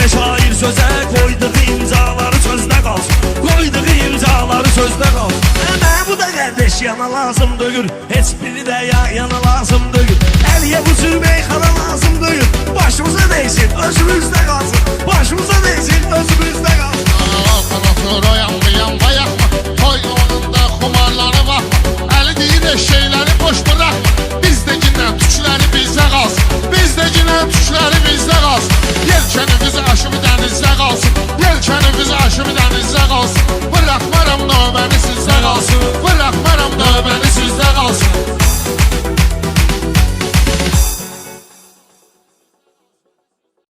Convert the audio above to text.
Belə şair sözə koyduğu imzaları sözdə qalsın. Koyduğu imzaları sözdə qalsın. Mənə bu da qardeş yana lazım deyil, heç biri də yana lazım deyil. Əliyə bu cür meyxana lazım deyil. Başımıza değsin, özümüzdə qalsın. Başımıza değsin, özümüzdə qalsın. Oturuyan bu yan bayaqma, toy onunda xumarları baxma. Əli deyir eşşeyləri boş bırakma. Bizdekindən tükləri bizdə qalsın. Bizdekindən tükləri bizdə qalsın. Yelkəni bizi aşıb dəni